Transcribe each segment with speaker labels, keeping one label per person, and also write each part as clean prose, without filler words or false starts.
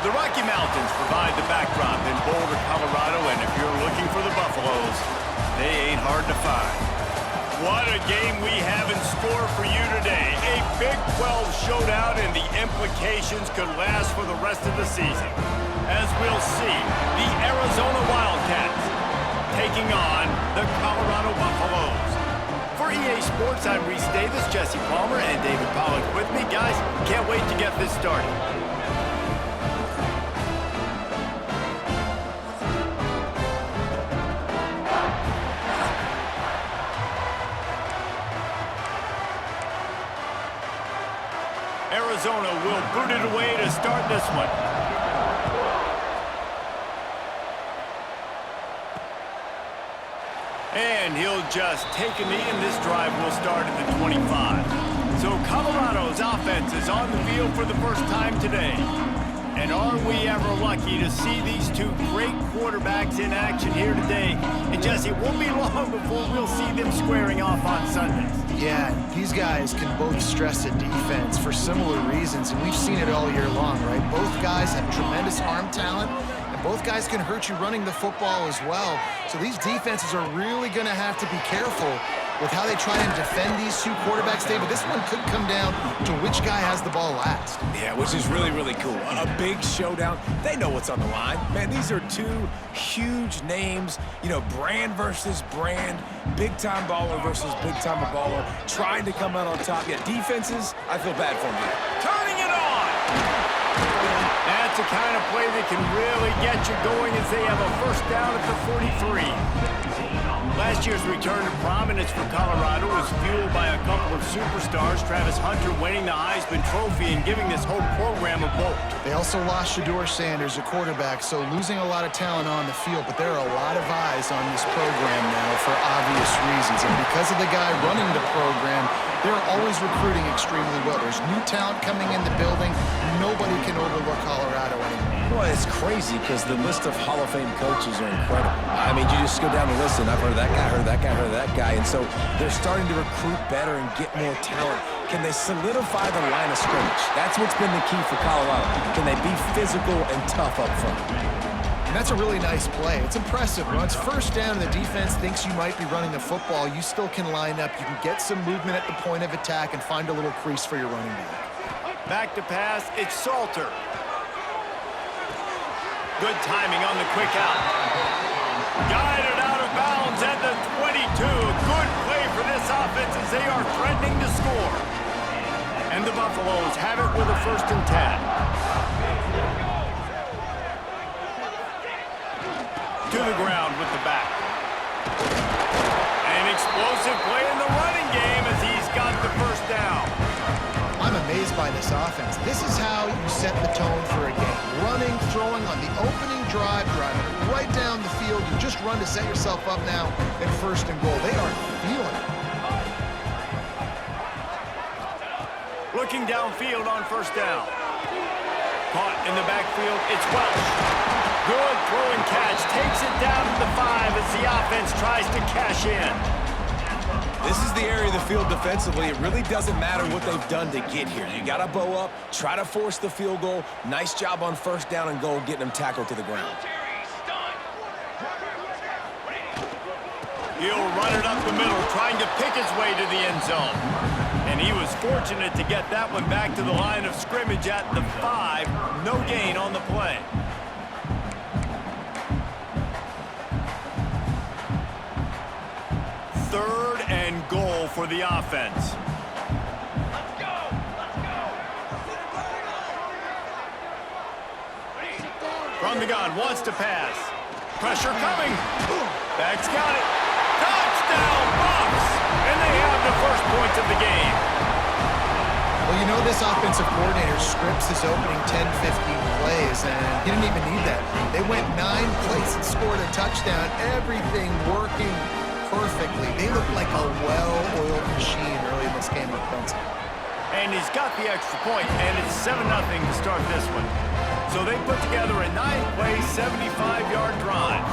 Speaker 1: The Rocky Mountains provide the backdrop in Boulder, Colorado, and if you're looking for the Buffaloes, they ain't hard to find. What a game we have in store for you today. A Big 12 showdown, and the implications could last for the rest of the season. As we'll see, the Arizona Wildcats taking on the Colorado Buffaloes. For EA Sports, I'm Reese Davis, Jesse Palmer, and David Pollack with me. Guys, can't wait to get this started. Arizona will boot it away to start this one. And he'll just take a knee, and this drive will start at the 25. So Colorado's offense is on the field for the first time today. And are we ever lucky to see these two great quarterbacks in action here today? And Jesse, it won't be long before we'll see them squaring off on Sundays.
Speaker 2: Yeah, these guys can both stress a defense for similar reasons, and we've seen it all year long, right? Both guys have tremendous arm talent, and both guys can hurt you running the football as well. So these defenses are really going to have to be careful with how they try and defend these two quarterbacks, David. This one could come down to which guy has the ball last.
Speaker 3: Yeah, which is really, really cool. A big showdown. They know what's on the line. Man, these are two huge names. You know, brand versus brand. Big-time baller versus big-time baller. Trying to come out on top. Yeah, defenses, I feel bad for them here.
Speaker 1: Turning it on! That's the kind of play that can really get you going as they have a first down at the 43. Last year's return to prominence for Colorado was fueled by a couple of superstars, Travis Hunter winning the Heisman Trophy and giving this whole program a bolt.
Speaker 2: They also lost Shedeur Sanders, a quarterback, so losing a lot of talent on the field, but there are a lot of eyes on this program now for obvious reasons. And because of the guy running the program, they're always recruiting extremely well. There's new talent coming in the building. Nobody can overlook Colorado anymore.
Speaker 3: Well, it's crazy because the list of Hall of Fame coaches are incredible. I mean, you just go down the list, and I've heard of that guy, heard of that guy, heard of that guy. And so they're starting to recruit better and get more talent. Can they solidify the line of scrimmage? That's what's been the key for Colorado. Can they be physical and tough up front?
Speaker 2: And that's a really nice play. It's impressive. Once first down, the defense thinks you might be running the football. You still can line up. You can get some movement at the point of attack and find a little crease for your running back.
Speaker 1: Back to pass, it's Salter. Good timing on the quick out. Guided out of bounds at the 22. Good play for this offense as they are threatening to score. And the Buffaloes have it with a 1st and 10. To the ground with the back. An explosive play in the running game as he's got the first down.
Speaker 2: I'm amazed by this offense. This is how you set the tone for a game. Running, throwing on the opening drive, driving right down the field. You just run to set yourself up now in 1st and goal. They are feeling it.
Speaker 1: Looking downfield on 1st down. Caught in the backfield, it's Welch. Good throw and catch. Takes it down to the 5 as the offense tries to cash in.
Speaker 3: This is the area of the field defensively. It really doesn't matter what they've done to get here. You got to bow up, try to force the field goal. Nice job on 1st down and goal, getting them tackled to the ground.
Speaker 1: He'll run it up the middle, trying to pick his way to the end zone. And he was fortunate to get that one back to the line of scrimmage at the 5. No gain on the play. Third and goal for the offense. From the gun, wants to pass. Pressure coming. Back's got it. Touchdown, Buffs! And they have the first points of the game.
Speaker 2: Well, you know this offensive coordinator scripts his opening 10, 15 plays, and he didn't even need that. They went 9 plays and scored a touchdown. Everything working perfectly. They look like a well-oiled machine early in this game offensively.
Speaker 1: And he's got the extra point, and it's 7-0 to start this one. So they put together a 9-play, 75-yard drive.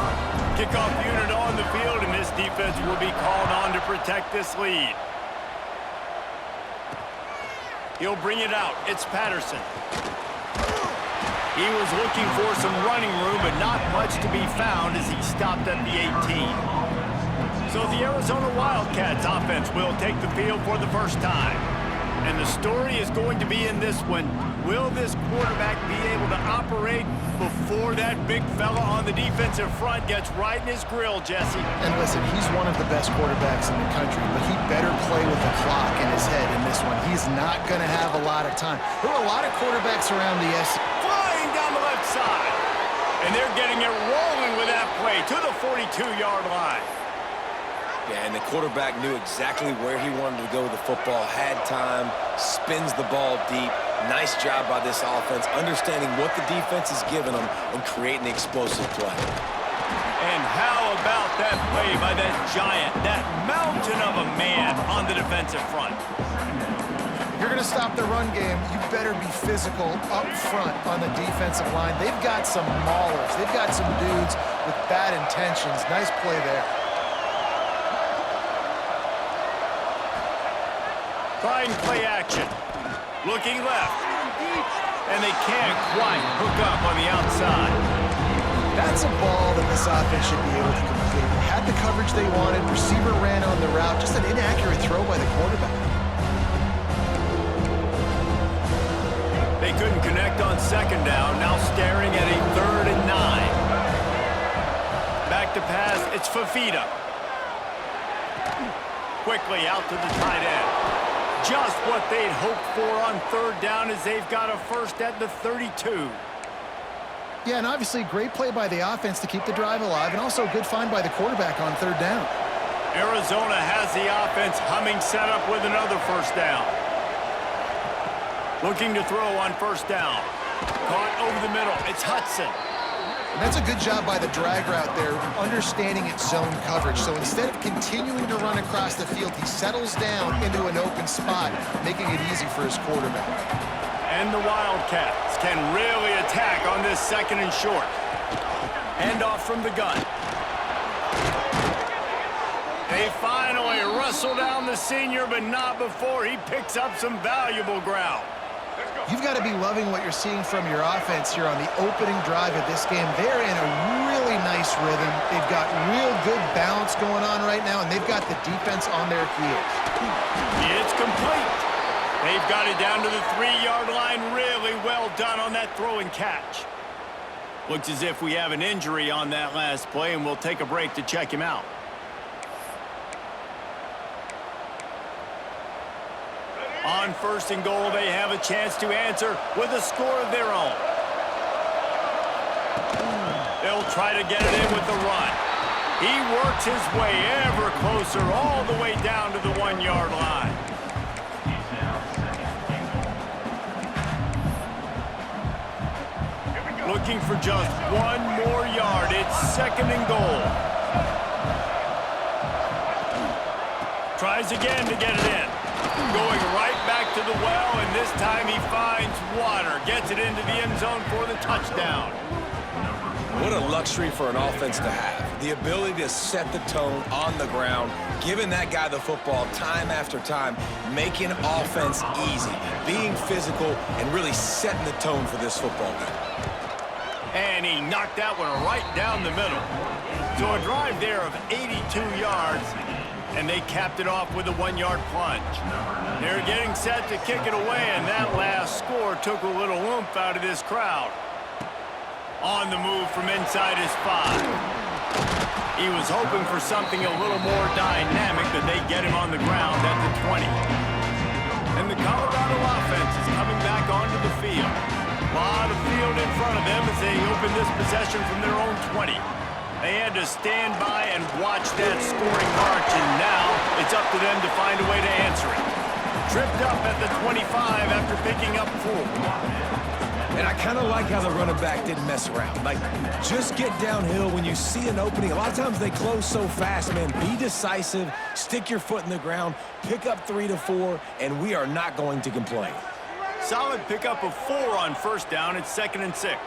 Speaker 1: Kickoff unit on the field, and this defense will be called on to protect this lead. He'll bring it out. It's Patterson. He was looking for some running room, but not much to be found as he stopped at the 18. So the Arizona Wildcats offense will take the field for the first time. And the story is going to be in this one. Will this quarterback be able to operate before that big fella on the defensive front gets right in his grill, Jesse?
Speaker 2: And listen, he's one of the best quarterbacks in the country, but he better play with the clock in his head in this one. He's not going to have a lot of time. There are a lot of quarterbacks around the
Speaker 1: flying down the left side. And they're getting it rolling with that play to the 42-yard line.
Speaker 3: Yeah, and the quarterback knew exactly where he wanted to go with the football, had time, spins the ball deep. Nice job by this offense, understanding what the defense is giving them and creating the explosive play.
Speaker 1: And how about that play by that giant, that mountain of a man on the defensive front?
Speaker 2: If you're going to stop the run game, you better be physical up front on the defensive line. They've got some maulers. They've got some dudes with bad intentions. Nice play there.
Speaker 1: Trying play action. Looking left. And they can't quite hook up on the outside.
Speaker 2: That's a ball that this offense should be able to complete. They had the coverage they wanted. Receiver ran on the route. Just an inaccurate throw by the quarterback.
Speaker 1: They couldn't connect on second down. Now staring at a 3rd and 9. Back to pass. It's Fafita. Quickly out to the tight end. Just what they'd hoped for on 3rd down as they've got a first at the 32.
Speaker 2: Yeah, and obviously great play by the offense to keep the drive alive, and also a good find by the quarterback on 3rd down.
Speaker 1: Arizona has the offense humming, set up with another first down. Looking to throw on 1st down. Caught over the middle. It's Hudson.
Speaker 2: And that's a good job by the drag route there, understanding its zone coverage. So instead of continuing to run across the field, he settles down into an open spot, making it easy for his quarterback.
Speaker 1: And the Wildcats can really attack on this 2nd and short. Handoff from the gun. They finally wrestle down the senior, but not before he picks up some valuable ground.
Speaker 2: You've got to be loving what you're seeing from your offense here on the opening drive of this game. They're in a really nice rhythm. They've got real good balance going on right now, and they've got the defense on their heels.
Speaker 1: It's complete. They've got it down to the 3-yard line. Really well done on that throw and catch. Looks as if we have an injury on that last play, and we'll take a break to check him out. On 1st and goal, they have a chance to answer with a score of their own. They'll try to get it in with the run. He works his way ever closer all the way down to the 1-yard line. Looking for just 1 more yard. It's 2nd and goal. Tries again to get it in. Going right back to the well, and this time he finds water. Gets it into the end zone for the touchdown.
Speaker 3: What a luxury for an offense to have. The ability to set the tone on the ground, giving that guy the football time after time, making offense easy, being physical, and really setting the tone for this football game.
Speaker 1: And he knocked that one right down the middle. So a drive there of 82 yards. And they capped it off with a 1-yard plunge. They're getting set to kick it away, and that last score took a little oomph out of this crowd. On the move from inside his 5. He was hoping for something a little more dynamic, but they get him on the ground at the 20. And the Colorado offense is coming back onto the field. A lot of field in front of them as they open this possession from their own 20. They had to stand by and watch that scoring march, and now it's up to them to find a way to answer it. Tripped up at the 25 after picking up 4.
Speaker 3: And I kind of like how the running back didn't mess around. Like, just get downhill when you see an opening. A lot of times they close so fast, man. Be decisive, stick your foot in the ground, pick up 3 to 4, and we are not going to complain.
Speaker 1: Solid pickup of 4 on 1st down. It's 2nd and 6.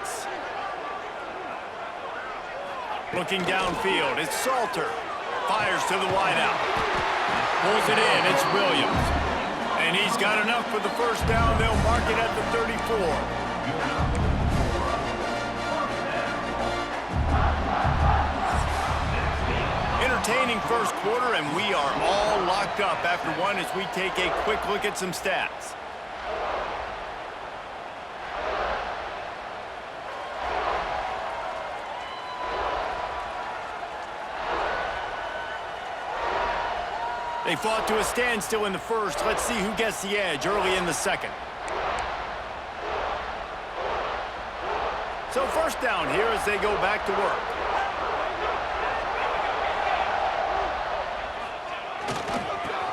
Speaker 1: Looking downfield, it's Salter. Fires to the wideout. Pulls it in, it's Williams. And he's got enough for the 1st down. They'll mark it at the 34. entertaining first quarter, and we are all locked up after one as we take a quick look at some stats. They fought to a standstill in the first. Let's see who gets the edge early in the second. So first down here as they go back to work.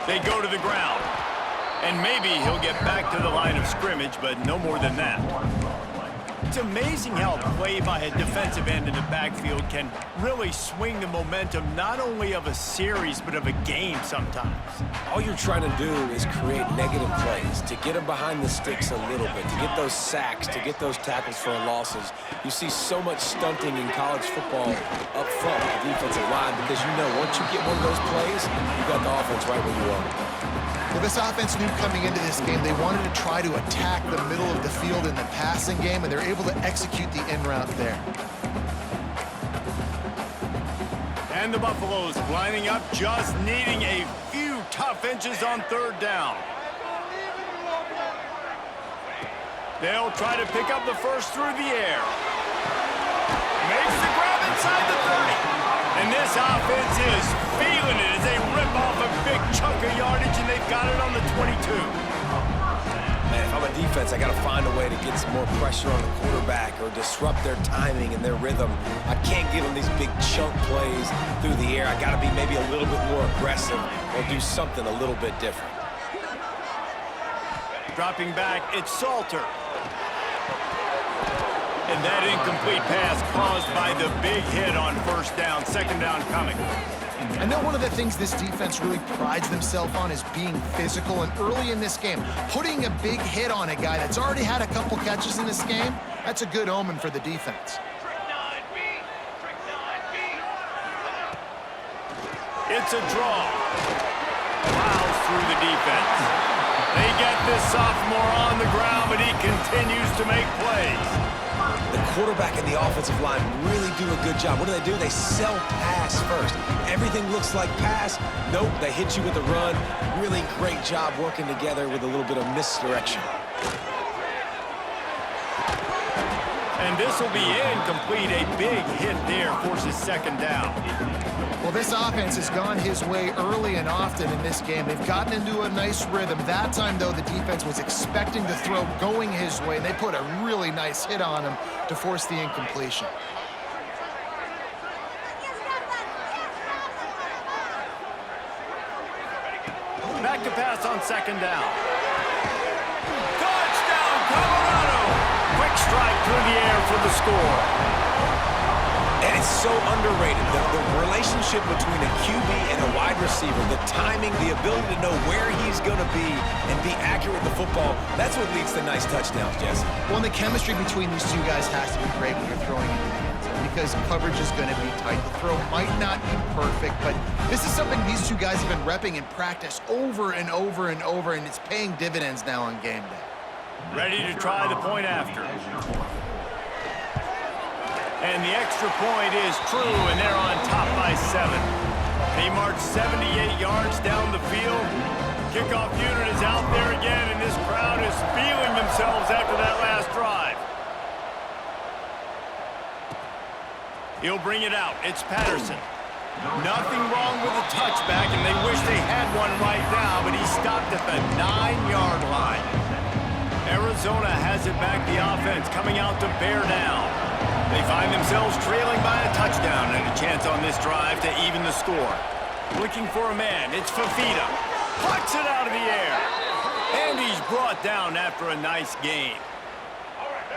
Speaker 1: They go to the ground. And maybe he'll get back to the line of scrimmage, but no more than that. It's amazing how a play by a defensive end in the backfield can really swing the momentum not only of a series, but of a game sometimes.
Speaker 3: All you're trying to do is create negative plays, to get them behind the sticks a little bit, to get those sacks, to get those tackles for losses. You see so much stunting in college football up front with the defensive line because you know once you get one of those plays, you got the offense right where you want it.
Speaker 2: Well, this offense knew coming into this game they wanted to try to attack the middle of the field in the passing game, and they're able to execute the in route there.
Speaker 1: And the Buffaloes lining up, just needing a few tough inches on third down. They'll try to pick up the first through the air. Makes the grab inside the 30. And this offense is feeling it as they rip off a big chunk of yardage, and they've got it on the 22.
Speaker 3: Man, if I'm a defense, I got to find a way to get some more pressure on the quarterback or disrupt their timing and their rhythm. I can't give them these big chunk plays through the air. I got to be maybe a little bit more aggressive or do something a little bit different.
Speaker 1: Dropping back, it's Salter. And that incomplete pass caused by the big hit on first down. Second down coming.
Speaker 2: I know one of the things this defense really prides themselves on is being physical, and early in this game, putting a big hit on a guy that's already had a couple catches in this game, that's a good omen for the defense.
Speaker 1: It's a draw. Plows through the defense. They get this sophomore on the ground, but he continues to make plays.
Speaker 3: The quarterback and the offensive line really do a good job. What do? They sell pass first. Everything looks like pass. Nope, they hit you with a run. Really great job working together with a little bit of misdirection.
Speaker 1: And this will be incomplete. A big hit there forces second down.
Speaker 2: Well, this offense has gone his way early and often in this game. They've gotten into a nice rhythm. That time, though, the defense was expecting the throw going his way. They put a really nice hit on him to force the incompletion.
Speaker 1: Back to pass on second down. Touchdown, Colorado! Quick strike through the air for the score.
Speaker 3: And it's so underrated. The relationship between a QB and a wide receiver, the timing, the ability to know where he's going to be and be accurate with the football, that's what leads to nice touchdowns, Jesse.
Speaker 2: Well, and the chemistry between these two guys has to be great when you're throwing into the end zone because coverage is going to be tight. The throw might not be perfect, but this is something these two guys have been repping in practice over and over and over, and it's paying dividends now on game day.
Speaker 1: Ready to try the point after. And the extra point is true, and they're on top by 7. They march 78 yards down the field. Kickoff unit is out there again, and this crowd is feeling themselves after that last drive. He'll bring it out. It's Patterson. Nothing wrong with the touchback, and they wish they had one right now, but he stopped at the 9-yard line. Arizona has it back, the offense coming out to bear down. They find themselves trailing by a touchdown and a chance on this drive to even the score. Looking for a man, it's Fafita. Plucks it out of the air. And he's brought down after a nice gain.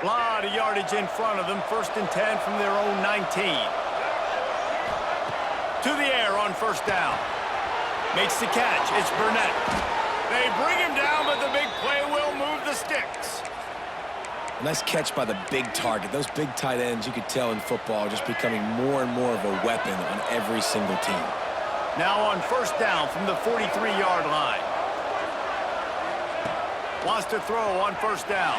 Speaker 1: A lot of yardage in front of them, 1st and 10 from their own 19. To the air on first down. Makes the catch, it's Burnett. They bring him down, but the big play will move the sticks.
Speaker 3: Nice catch by the big target. Those big tight ends, you could tell in football, are just becoming more and more of a weapon on every single team.
Speaker 1: Now on first down from the 43-yard line. Wants to throw on first down.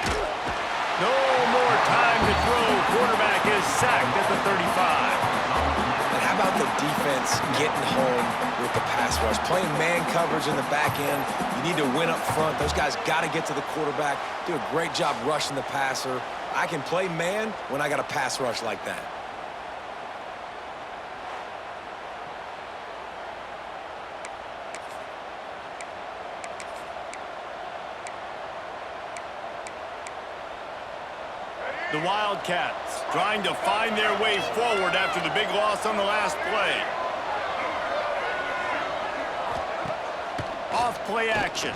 Speaker 1: No more time to throw. Quarterback is sacked at the 35.
Speaker 3: And how about the defense getting home with the pass rush? Playing man coverage in the back end. You need to win up front. Those guys got to get to the quarterback, do a great job rushing the passer. I can play man when I got a pass rush like that.
Speaker 1: The Wildcats trying to find their way forward after the big loss on the last play. Off play action.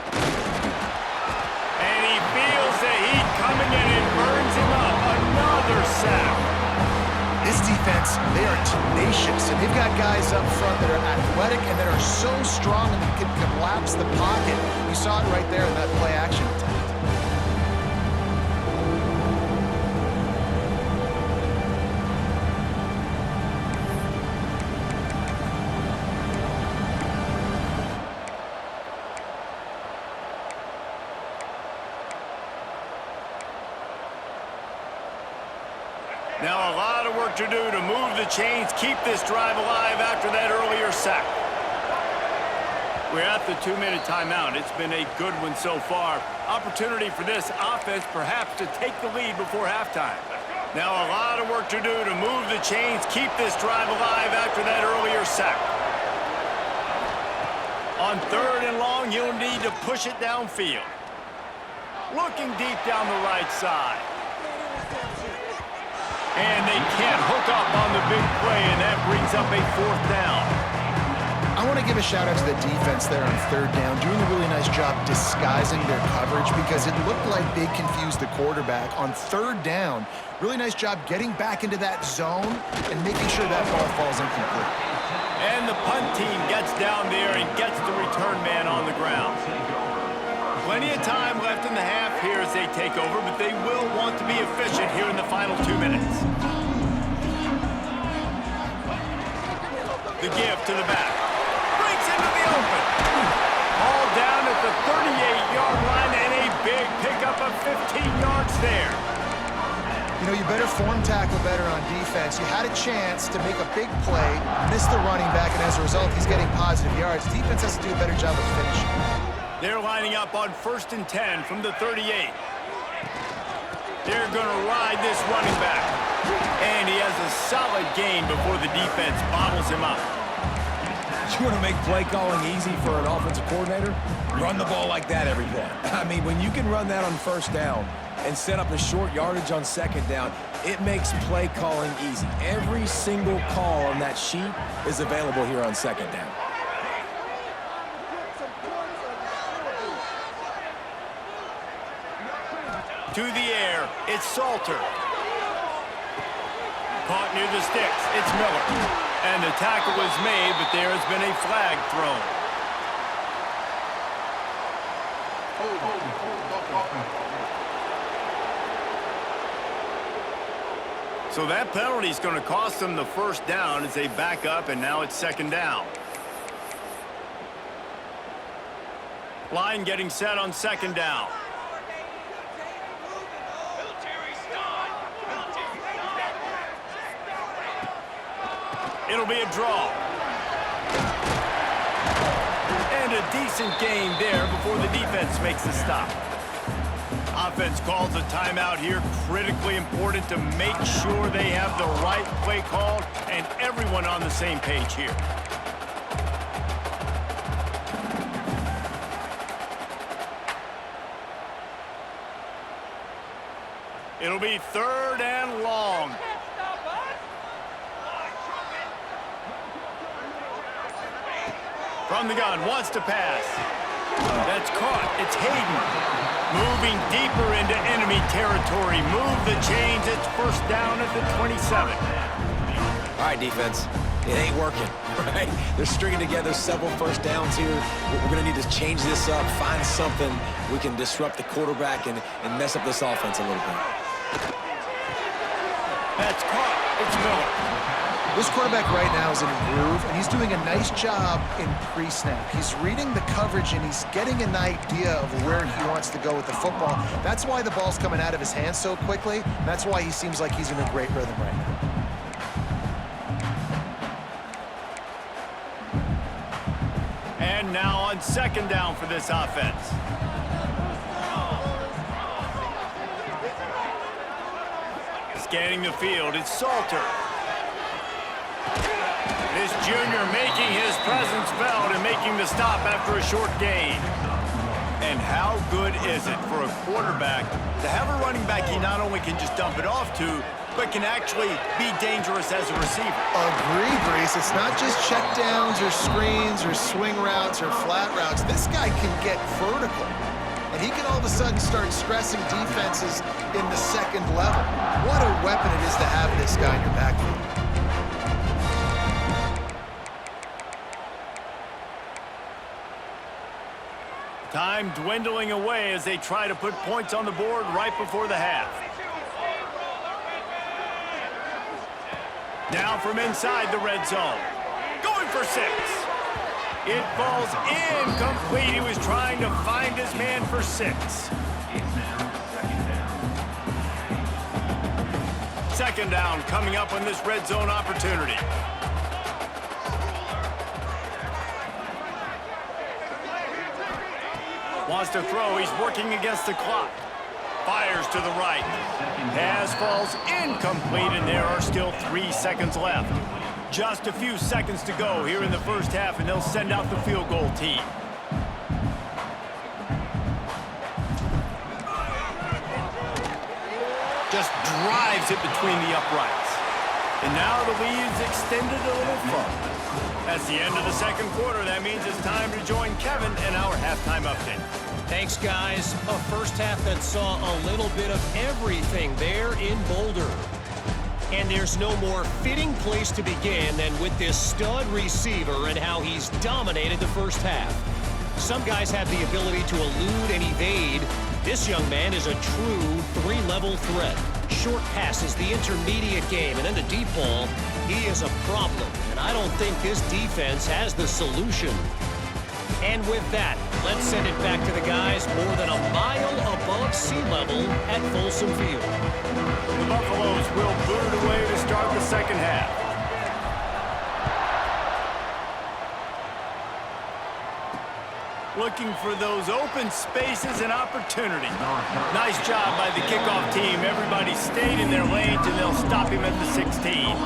Speaker 1: And he feels the heat coming in and burns him up. Another sack.
Speaker 2: This defense, they are tenacious, and they've got guys up front that are athletic and that are so strong and can collapse the pocket. You saw it right there in that play action attempt.
Speaker 1: Now a lot of work to do to move the chains, keep this drive alive after that earlier sack. We're at the 2-minute timeout. It's been a good one so far. Opportunity for this offense perhaps to take the lead before halftime. Now a lot of work to do to move the chains, keep this drive alive after that earlier sack. On 3rd and long, you'll need to push it downfield. Looking deep down the right side. And they can't hook up on the big play, and that brings up a 4th down.
Speaker 2: I want to give a shout out to the defense there on 3rd down, doing a really nice job disguising their coverage because it looked like they confused the quarterback. On 3rd down, really nice job getting back into that zone and making sure that ball falls incomplete.
Speaker 1: And the punt team gets down there and gets the return man on the ground. Plenty of time left in the half here as they take over, but they will want to be efficient here in the final 2 minutes. The give to the back. Breaks into the open. All down at the 38-yard line and a big pickup of 15 yards there.
Speaker 2: You know, you better form tackle better on defense. You had a chance to make a big play, missed the running back, and as a result, he's getting positive yards. Defense has to do a better job of finishing.
Speaker 1: They're lining up on 1st and 10 from the 38. They're going to ride this running back. And he has a solid gain before the defense bottles him up.
Speaker 3: You want to make play calling easy for an offensive coordinator? Run the ball like that every play. I mean, when you can run that on 1st down and set up a short yardage on 2nd down, it makes play calling easy. Every single call on that sheet is available here on 2nd down.
Speaker 1: To the air, it's Salter. Caught near the sticks, it's Miller. And the tackle was made, but there has been a flag thrown. So that penalty is going to cost them the 1st down as they back up, and now it's 2nd down. Line getting set on 2nd down. It'll be a draw. And a decent gain there before the defense makes the stop. Offense calls a timeout here. Critically important to make sure they have the right play called and everyone on the same page here. It'll be 3rd and long. From the gun, wants to pass. That's caught. It's Hayden. Moving deeper into enemy territory. Move the chains. It's 1st down at the 27.
Speaker 3: All right, defense. It ain't working, right? They're stringing together several 1st downs here. We're going to need to change this up, find something we can disrupt the quarterback and mess up this offense a little bit.
Speaker 1: That's caught. It's Miller.
Speaker 2: This quarterback right now is in a groove, and he's doing a nice job in pre-snap. He's reading the coverage, and he's getting an idea of where he wants to go with the football. That's why the ball's coming out of his hands so quickly. That's why he seems like he's in a great rhythm right now.
Speaker 1: And now on second down for this offense. Scanning the field, it's Salter. This junior making his presence felt and making the stop after a short gain. And how good is it for a quarterback to have a running back he not only can just dump it off to, but can actually be dangerous as a receiver?
Speaker 2: Agree, Brees. It's not just check downs or screens or swing routes or flat routes. This guy can get vertical. And he can all of a sudden start stressing defenses in the second level. What a weapon it is to have this guy in your backfield.
Speaker 1: Time dwindling away as they try to put points on the board right before the half. Now from inside the red zone. Going for 6. It falls incomplete. He was trying to find his man for 6. Second down coming up on this red zone opportunity. Wants to throw. He's working against the clock. Fires to the right. Pass falls incomplete, and there are still 3 seconds left. Just a few seconds to go here in the first half, and they'll send out the field goal team. Just drives it between the uprights. And now the lead's extended a little further. That's the end of the second quarter. That means it's time to join Kevin in our halftime update.
Speaker 4: Thanks, guys. A first half that saw a little bit of everything there in Boulder. And there's no more fitting place to begin than with this stud receiver and how he's dominated the first half. Some guys have the ability to elude and evade. This young man is a true 3-level threat. Short passes, the intermediate game, and then the deep ball. He is a problem, and I don't think this defense has the solution. And with that, let's send it back to the guys more than a mile above sea level at Folsom Field.
Speaker 1: The Buffaloes will boot it away to start the second half. Looking for those open spaces and opportunity. Nice job by the kickoff team. Everybody stayed in their lanes, and they'll stop him at the 16.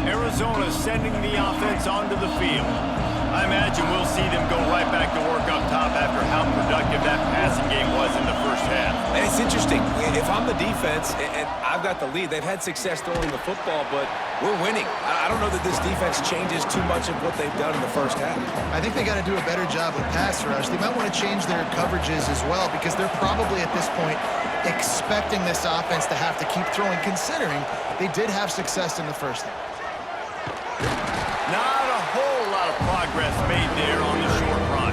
Speaker 1: Arizona sending the offense onto the field. I imagine we'll see them go right back to work up top after how productive that passing game was in the first half.
Speaker 3: And it's interesting. If I'm the defense and I've got the lead, they've had success throwing the football, but we're winning. I don't know that this defense changes too much of what they've done in the first half.
Speaker 2: I think they got to do a better job with pass rush. They might want to change their coverages as well, because they're probably at this point expecting this offense to have to keep throwing, considering they did have success in the first half.
Speaker 1: Not a whole lot of progress made there on the short run.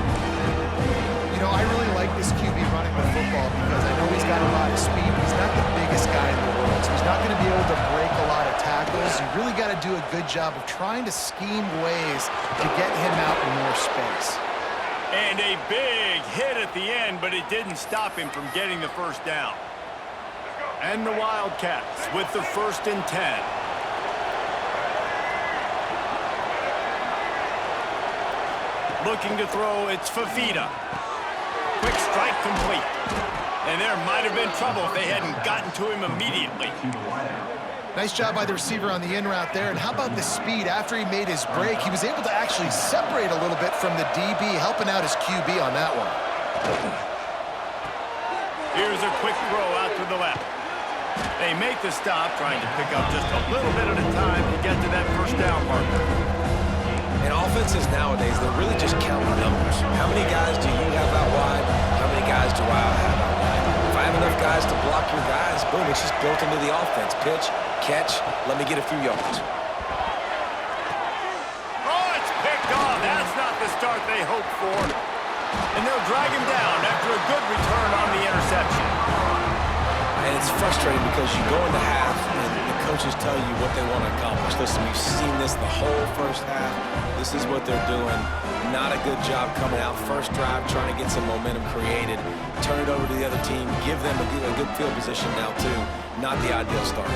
Speaker 2: You know, I really like this QB running the football because I know he's got a lot of speed, but he's not the biggest guy in the world, so he's not going to be able to break a lot of tackles. You really got to do a good job of trying to scheme ways to get him out in more space.
Speaker 1: And a big hit at the end, but it didn't stop him from getting the first down. And the Wildcats with the 1st and 10. Looking to throw, it's Fafita. Quick strike complete. And there might have been trouble if they hadn't gotten to him immediately.
Speaker 2: Nice job by the receiver on the in route there. And how about the speed? After he made his break, he was able to actually separate a little bit from the DB, helping out his QB on that one.
Speaker 1: Here's a quick throw out to the left. They make the stop, trying to pick up just a little bit at a time to get to that first down marker.
Speaker 3: And offenses nowadays, they're really just counting numbers. How many guys do you have out wide? How many guys do I have out wide? If I have enough guys to block your guys, boom, it's just built into the offense. Pitch, catch, let me get a few yards.
Speaker 1: Oh, it's picked off. That's not the start they hoped for. And they'll drag him down after a good return on the interception.
Speaker 3: And it's frustrating because you go into half and the coaches tell you what they want to accomplish. Listen, we've seen this the whole first half. This is what they're doing. Not a good job coming out first drive, trying to get some momentum created. Turn it over to the other team. Give them a good field position now, too. Not the ideal start.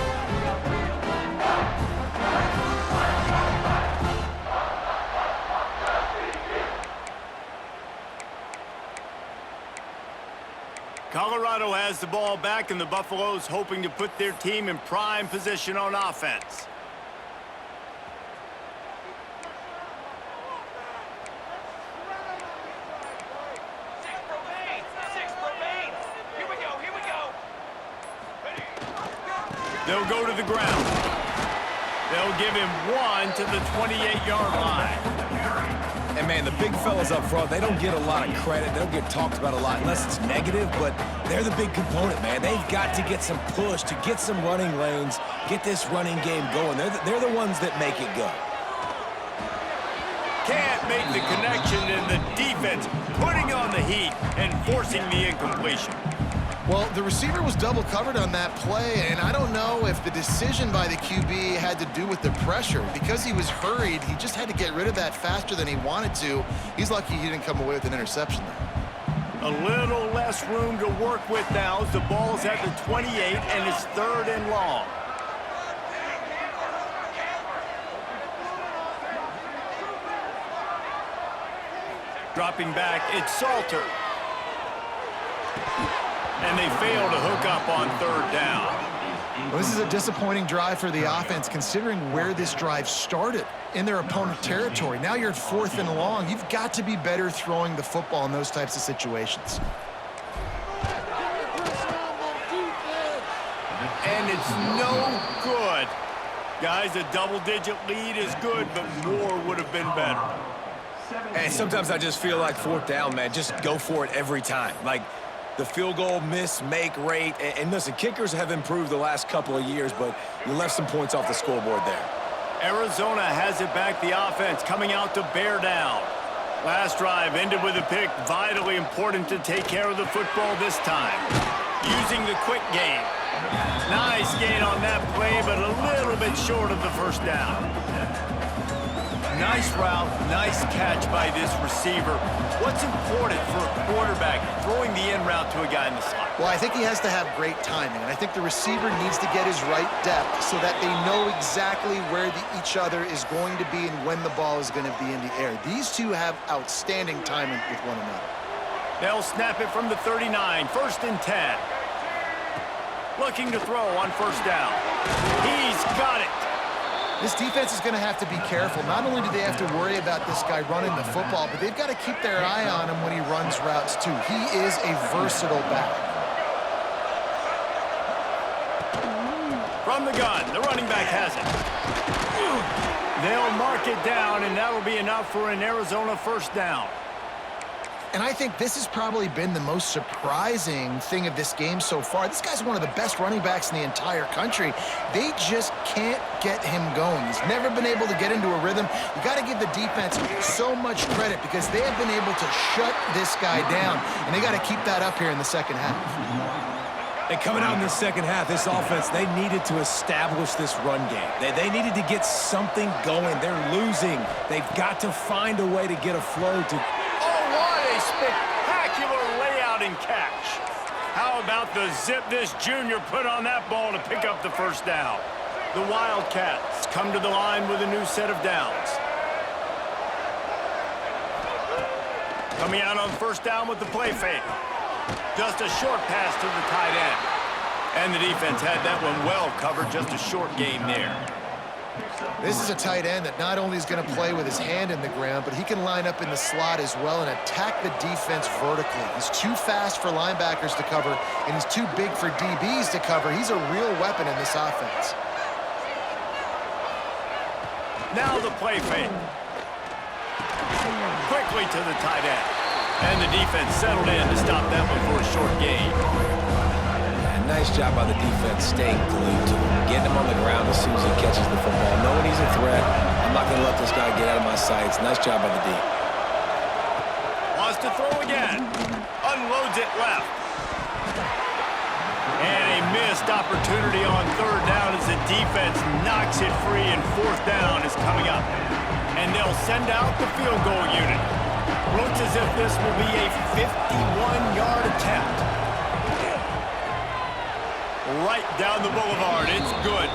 Speaker 1: Colorado has the ball back, and the Buffaloes hoping to put their team in prime position on offense. They'll go to the ground. They'll give him 1 to the 28-yard line.
Speaker 3: And, man, the big fellas up front, they don't get a lot of credit. They don't get talked about a lot unless it's negative, but they're the big component, man. They've got to get some push, to get some running lanes, get this running game going. They're the ones that make it go.
Speaker 1: Can't make the connection, and the defense putting on the heat and forcing the incompletion.
Speaker 2: Well, the receiver was double covered on that play, and I don't know if the decision by the QB had to do with the pressure. Because he was hurried, he just had to get rid of that faster than he wanted to. He's lucky he didn't come away with an interception there.
Speaker 1: A little less room to work with now as the ball's at the 28 and it's 3rd and long. Dropping back, it's Salter. And they fail to hook up on 3rd down.
Speaker 2: Well, this is a disappointing drive for the offense, considering where this drive started in their opponent territory. Now you're at 4th and long. You've got to be better throwing the football in those types of situations.
Speaker 1: And it's no good. Guys, a double-digit lead is good, but more would have been better.
Speaker 3: And sometimes I just feel like 4th down, man, just go for it every time. Like, the field goal miss-make rate. And listen, kickers have improved the last couple of years, but you left some points off the scoreboard there.
Speaker 1: Arizona has it back, the offense coming out to bear down. Last drive ended with a pick. Vitally important to take care of the football this time. Using the quick game. Nice gain on that play, but a little bit short of the 1st down. Nice route, nice catch by this receiver. What's important for a quarterback throwing the in route to a guy in the slot?
Speaker 2: Well, I think he has to have great timing, and I think the receiver needs to get his right depth so that they know exactly where each other is going to be and when the ball is going to be in the air. These two have outstanding timing with one another.
Speaker 1: They'll snap it from the 39, 1st and 10. Looking to throw on 1st down. He's got it.
Speaker 2: This defense is going to have to be careful. Not only do they have to worry about this guy running the football, but they've got to keep their eye on him when he runs routes too. He is a versatile back.
Speaker 1: From the gun, the running back has it. They'll mark it down, and that'll be enough for an Arizona 1st down.
Speaker 2: And I think this has probably been the most surprising thing of this game so far. This guy's one of the best running backs in the entire country. They just can't get him going. He's never been able to get into a rhythm. You got to give the defense so much credit because they have been able to shut this guy down, and they got to keep that up here in the 2nd half.
Speaker 3: And coming out in the 2nd half, this offense, they needed to establish this run game. They needed to get something going. They're losing. They've got to find a way to get a flow to...
Speaker 1: Spectacular layout and catch. How about the zip this junior put on that ball to pick up the 1st down? The Wildcats come to the line with a new set of downs. Coming out on 1st down with the play fake. Just a short pass to the tight end. And the defense had that one well covered, just a short game there.
Speaker 2: This is a tight end that not only is going to play with his hand in the ground, but he can line up in the slot as well and attack the defense vertically. He's too fast for linebackers to cover, and he's too big for DBs to cover. He's a real weapon in this offense.
Speaker 1: Now the play fake. Quickly to the tight end. And the defense settled in to stop that one for a short gain.
Speaker 3: Nice job by the defense staying glued to him, getting him on the ground as soon as he catches the football, knowing he's a threat. I'm not going to let this guy get out of my sights. Nice job by the D.
Speaker 1: Wants to throw again. Unloads it left. And a missed opportunity on 3rd down as the defense knocks it free, and 4th down is coming up. And they'll send out the field goal unit. Looks as if this will be a 51-yard attempt. Right down the boulevard. It's good.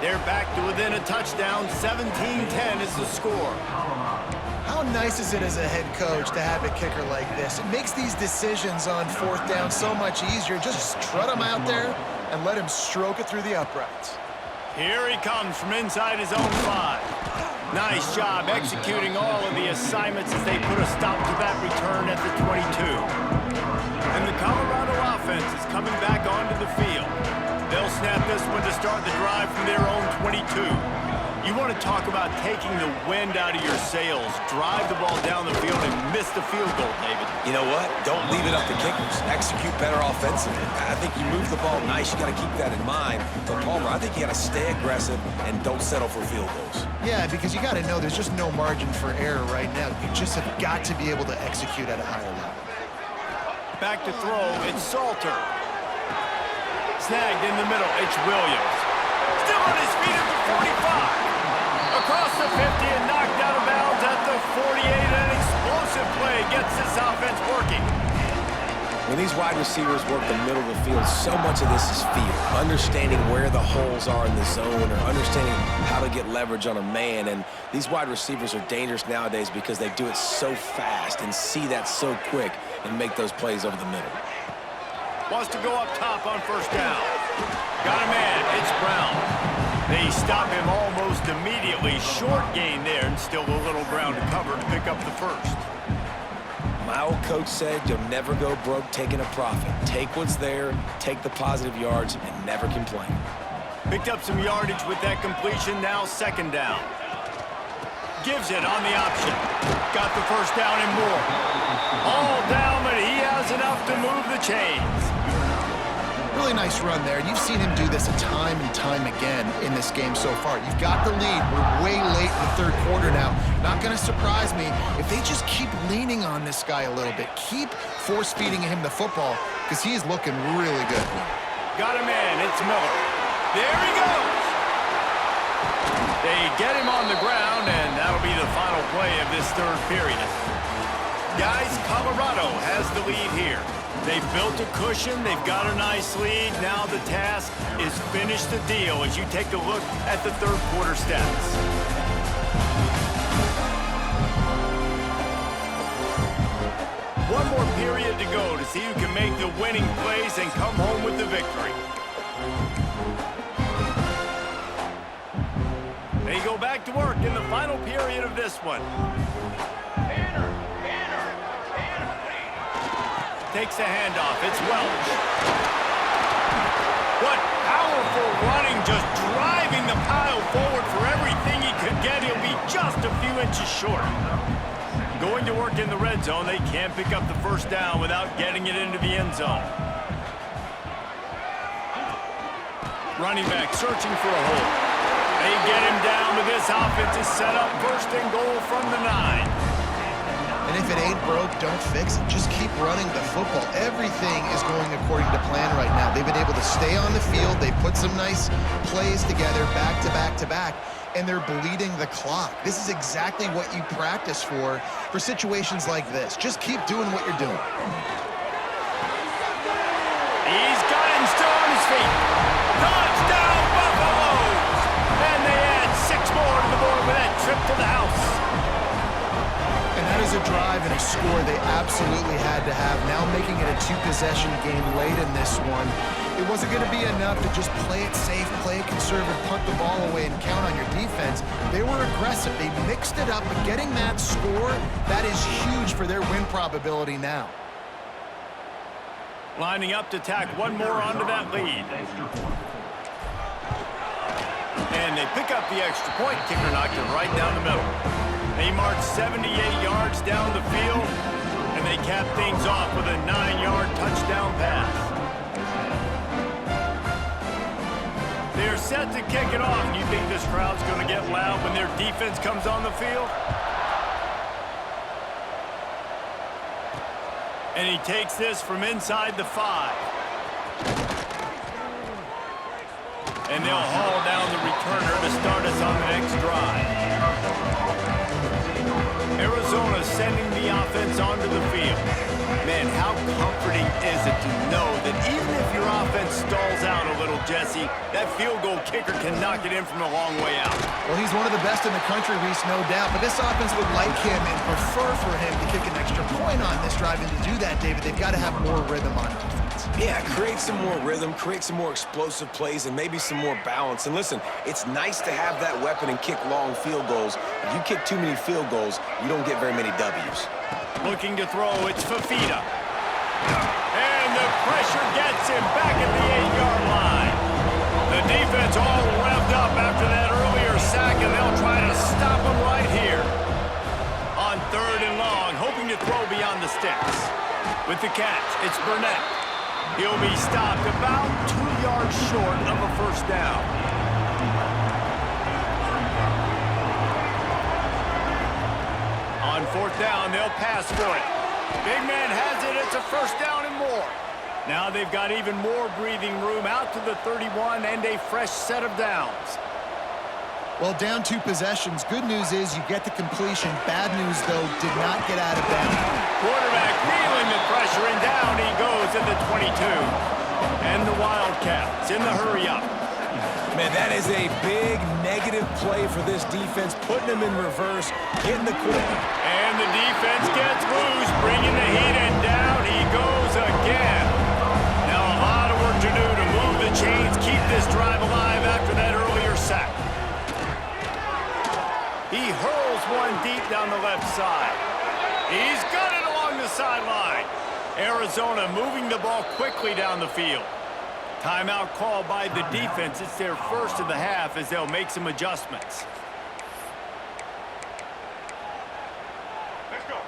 Speaker 1: They're back to within a touchdown. 17-10 is the score.
Speaker 2: How How nice is it as a head coach to have a kicker like this? It makes these decisions on fourth down so much easier. Just trot him out there and let him stroke it through the uprights.
Speaker 1: Here he comes from inside his own 5. Nice job executing all of the assignments as they put a stop to that return at the 22. And the Colorado offense is coming back onto the field. They'll snap this one to start the drive from their own 22. You want to talk about taking the wind out of your sails. Drive the ball down the field and miss the field goal, David.
Speaker 3: You know what? Don't leave it up to kickers. Execute better offensively. I think you move the ball nice. You got to keep that in mind. But Palmer, I think you got to stay aggressive and don't settle for field goals.
Speaker 2: Yeah, because you got to know there's just no margin for error right now. You just have got to be able to execute at a higher level.
Speaker 1: Back to throw, it's Salter. Snagged in the middle, it's Williams. Still on his feet at the 45. Across the 50 and knocked out of bounds at the 48. An explosive play gets this offense working.
Speaker 3: When these wide receivers work the middle of the field, so much of this is feel. Understanding where the holes are in the zone or understanding how to get leverage on a man. And these wide receivers are dangerous nowadays because they do it so fast and see that so quick and make those plays over the middle.
Speaker 1: Wants to go up top on first down. Got a man, it's Brown. They stop him almost immediately. Short gain there and still a little ground to cover to pick up the first.
Speaker 3: My old coach said you'll never go broke taking a profit. Take what's there, take the positive yards, and never complain.
Speaker 1: Picked up some yardage with that completion, now second down. Gives it on the option. Got the first down and more. All down, but he has enough to move the chains.
Speaker 2: Really nice run there. You've seen him do this time and time again in this game so far. You've got the lead. We're way late in the third quarter now. Not going to surprise me if they just keep leaning on this guy a little bit. Keep force-feeding him the football because he's looking really good.
Speaker 1: Got him in. It's Miller. There he goes. They get him on the ground, and that'll be the final play of this third period. Guys, Colorado has the lead here. They've built a cushion. They've got a nice lead. Now the task is finish the deal as you take a look at the third quarter stats. One more period to go to see who can make the winning plays and come home with the victory. They go back to work in the final period of this one. Takes a handoff. It's Welch. What powerful running, just driving the pile forward for everything he could get. He'll be just a few inches short. Going to work in the red zone. They can't pick up the first down without getting it into the end zone. Running back searching for a hole. They get him down, but this offense is set up first and goal from the 9.
Speaker 2: And if it ain't broke, don't fix it. Just keep running the football. Everything is going according to plan right now. They've been able to stay on the field. They put some nice plays together back to back to back, and they're bleeding the clock. This is exactly what you practice for situations like this. Just keep doing what you're doing.
Speaker 1: He's got him still on his feet. Touchdown, Buffaloes! And they add 6 more to the board with that trip to the house.
Speaker 2: And that is a drive and a score they absolutely had to have. Now making it a 2-possession game late in this one. It wasn't going to be enough to just play it safe, play it conservative, punt the ball away, and count on your defense. They were aggressive. They mixed it up, but getting that score, that is huge for their win probability now.
Speaker 1: Lining up to tack one more onto that lead. And they pick up the extra point. Kicker knocked it right down the middle. They march 78 yards down the field, and they cap things off with a 9-yard touchdown pass. They're set to kick it off. Do you think this crowd's going to get loud when their defense comes on the field? And he takes this from inside the 5. And they'll haul down the returner to start us on the next drive. Arizona sending the offense onto the field. Man, how comforting is it to know that even if your offense stalls out a little, Jesse, that field goal kicker can knock it in from a long way out.
Speaker 2: Well, he's one of the best in the country, Reese, no doubt. But this offense would like him and prefer for him to kick an extra point on this drive. And to do that, David, they've got to have more rhythm on offense.
Speaker 3: Yeah, create some more rhythm, create some more explosive plays, and maybe some more balance. And listen, it's nice to have that weapon and kick long field goals. If you kick too many field goals, you don't get very many W's.
Speaker 1: Looking to throw, it's Fifita. And the pressure gets him back at the 8-yard line. The defense all revved up after that earlier sack, and they'll try to stop him right here. On 3rd and long, hoping to throw beyond the sticks. With the catch, it's Burnett. He'll be stopped about 2 yards short of a first down. On 4th down, they'll pass for it. Big man has it. It's a first down and more. Now they've got even more breathing room out to the 31 and a fresh set of downs.
Speaker 2: Well, down 2 possessions. Good news is you get the completion. Bad news, though, did not get out of bounds.
Speaker 1: Quarterback feeling the pressure, and down he goes at the 22. And the Wildcats in the hurry-up.
Speaker 3: Man, that is a big negative play for this defense, putting them in reverse, getting the quarterback.
Speaker 1: And the defense gets loose, bringing the heat, and down he goes again. Now a lot of work to do to move the chains, keep this drive alive after that earlier sack. He hurls one deep down the left side. He's got it along the sideline. Arizona moving the ball quickly down the field. Timeout called by the defense. It's their first of the half as they'll make some adjustments.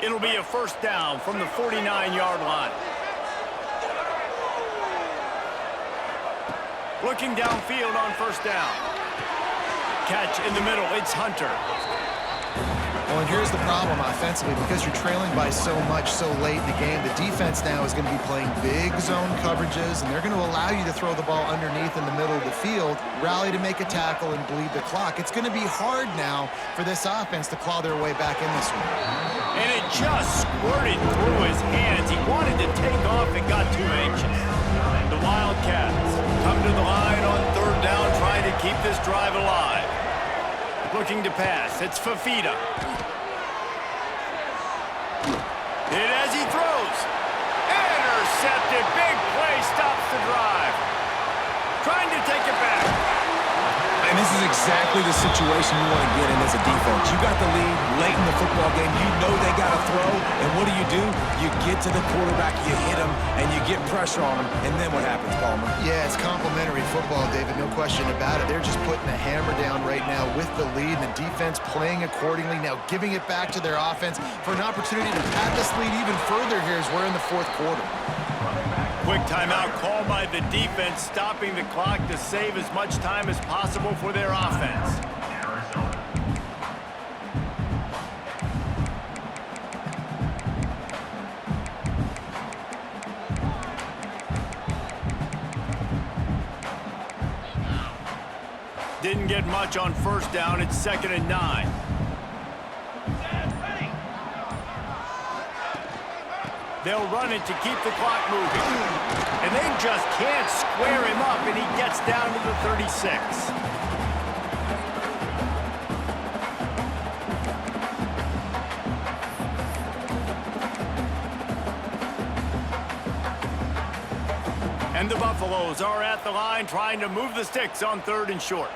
Speaker 1: It'll be a first down from the 49-yard line. Looking downfield on first down. Catch in the middle. It's Hunter.
Speaker 2: Well, and here's the problem offensively. Because you're trailing by so much so late in the game, the defense now is going to be playing big zone coverages, and they're going to allow you to throw the ball underneath in the middle of the field, rally to make a tackle, and bleed the clock. It's going to be hard now for this offense to claw their way back in this one.
Speaker 1: And it just squirted through his hands. He wanted to take off and got too anxious. The Wildcats come to the line on 3rd down, trying to keep this drive alive. Looking to pass. It's Fifita. Hit as he throws. Intercepted. Big play stops the drive. Trying to take it back.
Speaker 3: And this is exactly the situation you want to get in as a defense. You got the lead late in the football game. You know they got to throw. And what do? You get to the quarterback, you hit him, and you get pressure on him. And then what happens, Palmer?
Speaker 2: Yeah, it's complimentary football, David. No question about it. They're just putting the hammer down right now with the lead, and the defense playing accordingly. Now giving it back to their offense for an opportunity to pad this lead even further here as we're in the 4th quarter.
Speaker 1: Quick timeout called by the defense, stopping the clock to save as much time as possible for their offense. Didn't get much on first down. It's 2nd and 9. They'll run it to keep the clock moving. And they just can't square him up, and he gets down to the 36. And the Buffaloes are at the line trying to move the sticks on 3rd and short.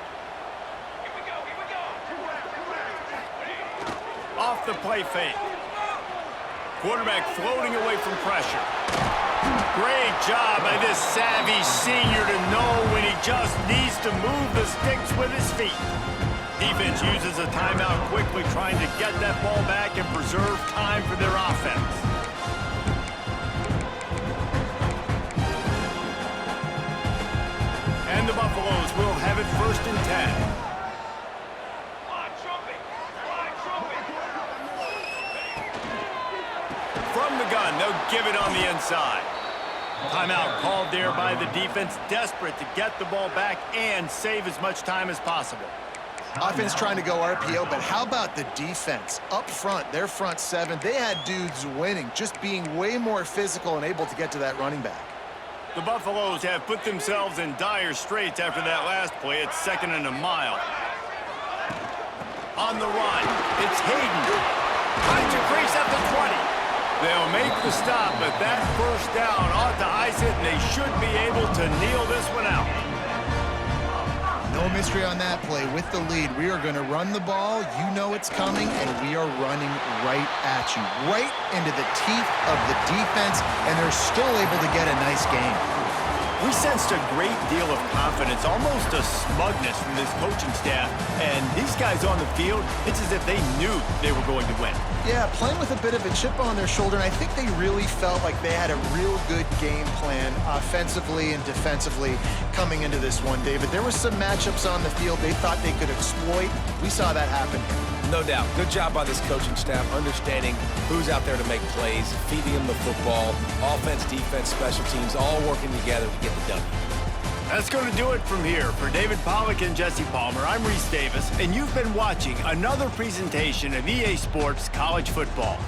Speaker 1: Off the play fake. Quarterback floating away from pressure. Great job by this savvy senior to know when he just needs to move the sticks with his feet. Defense uses a timeout quickly, trying to get that ball back and preserve time for their offense. And the Buffaloes will have it 1st and 10. From the gun, they'll give it on the inside. Timeout called there by the defense, desperate to get the ball back and save as much time as possible.
Speaker 2: Offense trying to go RPO, but how about the defense? Up front, their front seven, they had dudes winning, just being way more physical and able to get to that running back.
Speaker 1: The Buffaloes have put themselves in dire straits after that last play. It's 2nd and a mile. On the run, it's Hayden. Finds a crease at the 20. They'll make the stop, but that first down ought to ice it, and they should be able to kneel this one out.
Speaker 2: No mystery on that play. With the lead, we are going to run the ball. You know it's coming, and we are running right at you, right into the teeth of the defense, and they're still able to get a nice game.
Speaker 1: We sensed a great deal of confidence, almost a smugness from this coaching staff. And these guys on the field, it's as if they knew they were going to win.
Speaker 2: Yeah, playing with a bit of a chip on their shoulder, and I think they really felt like they had a real good game plan offensively and defensively coming into this one, David. There were some matchups on the field they thought they could exploit. We saw that happen.
Speaker 3: No doubt. Good job by this coaching staff, understanding who's out there to make plays, feeding them the football, offense, defense, special teams, all working together to get the W.
Speaker 1: That's going to do it from here. For David Pollack and Jesse Palmer, I'm Reese Davis, and you've been watching another presentation of EA Sports College Football.